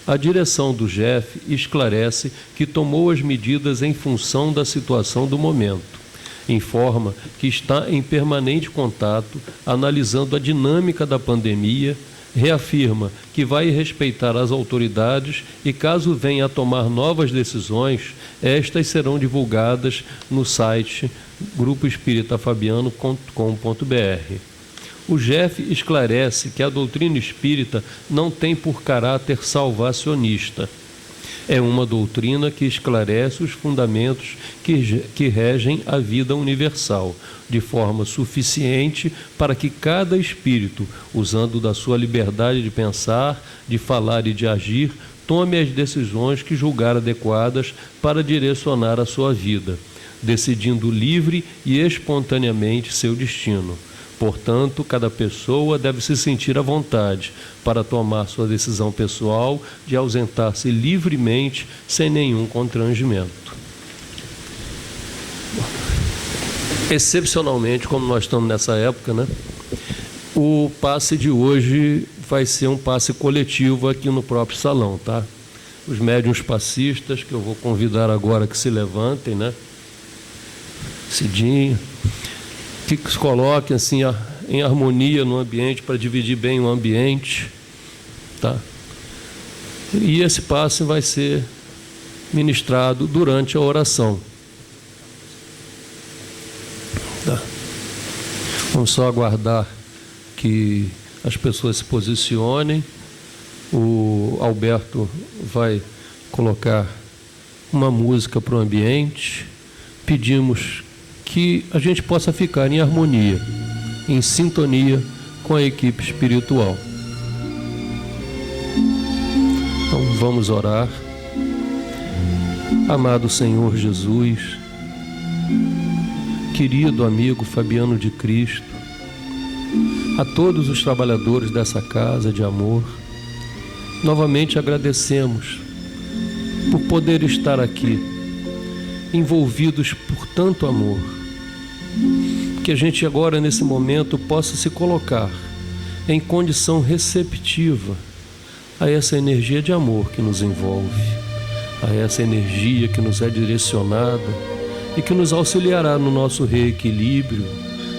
A direção do GEF esclarece que tomou as medidas em função da situação do momento. informa que está em permanente contato, analisando a dinâmica da pandemia, reafirma que vai respeitar as autoridades e, caso venha a tomar novas decisões, estas serão divulgadas no site grupoespiritafabiano.com.br. O GEF esclarece que a doutrina espírita não tem por caráter salvacionista. É uma doutrina que esclarece os fundamentos que regem a vida universal, de forma suficiente para que cada espírito, usando da sua liberdade de pensar, de falar e de agir, tome as decisões que julgar adequadas para direcionar a sua vida, decidindo livre e espontaneamente seu destino. Portanto, cada pessoa deve se sentir à vontade para tomar sua decisão pessoal de ausentar-se livremente, sem nenhum constrangimento. Excepcionalmente, como nós estamos nessa época, né, o passe de hoje vai ser um passe coletivo aqui no próprio salão, tá? Os médiuns passistas, que eu vou convidar agora que se levantem, né? Cidinho, que se coloquem assim em harmonia no ambiente, para dividir bem o ambiente, tá? E esse passe vai ser ministrado durante a oração. Tá? Vamos só aguardar que as pessoas se posicionem. O Alberto vai colocar uma música para o ambiente. Pedimos que a gente possa ficar em harmonia, em sintonia com a equipe espiritual. Então vamos orar. Amado Senhor Jesus, querido amigo Fabiano de Cristo, a todos os trabalhadores dessa casa de amor, novamente agradecemos por poder estar aqui, envolvidos por tanto amor. Que a gente agora, nesse momento, possa se colocar em condição receptiva a essa energia de amor que nos envolve, a essa energia que nos é direcionada e que nos auxiliará no nosso reequilíbrio,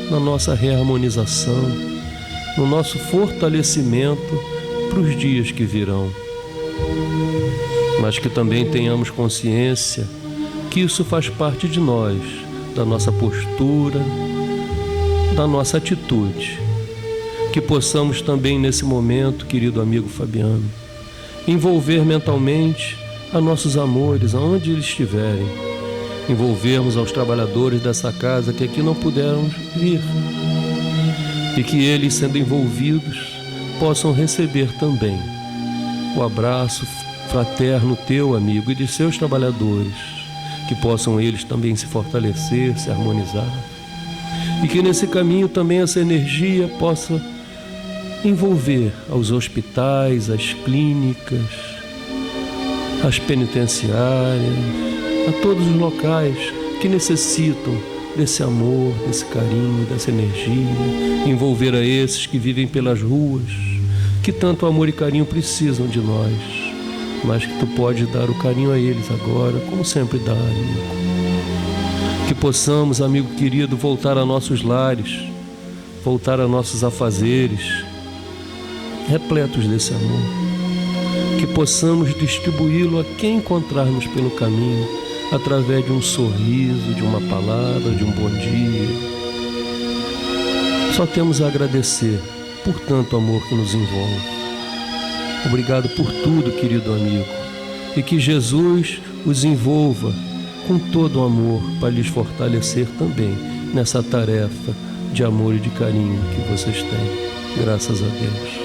na nossa reharmonização, no nosso fortalecimento para os dias que virão. Mas que também tenhamos consciência que isso faz parte de nós, da nossa postura, da nossa atitude. Que possamos também nesse momento, querido amigo Fabiano, envolver mentalmente a nossos amores, aonde eles estiverem. Envolvermos aos trabalhadores dessa casa que aqui não puderam vir. E que eles, sendo envolvidos, possam receber também o abraço fraterno teu, amigo, e de seus trabalhadores. Que possam eles também se fortalecer, se harmonizar. E que nesse caminho também essa energia possa envolver aos hospitais, às clínicas, às penitenciárias, a todos os locais que necessitam desse amor, desse carinho, dessa energia. Envolver a esses que vivem pelas ruas, que tanto amor e carinho precisam de nós, mas que tu pode dar o carinho a eles agora, como sempre dá, amigo. Que possamos, amigo querido, voltar a nossos lares, voltar a nossos afazeres, repletos desse amor. Que possamos distribuí-lo a quem encontrarmos pelo caminho, através de um sorriso, de uma palavra, de um bom dia. Só temos a agradecer por tanto amor que nos envolve. Obrigado por tudo, querido amigo, e que Jesus os envolva com todo o amor para lhes fortalecer também nessa tarefa de amor e de carinho que vocês têm. Graças a Deus.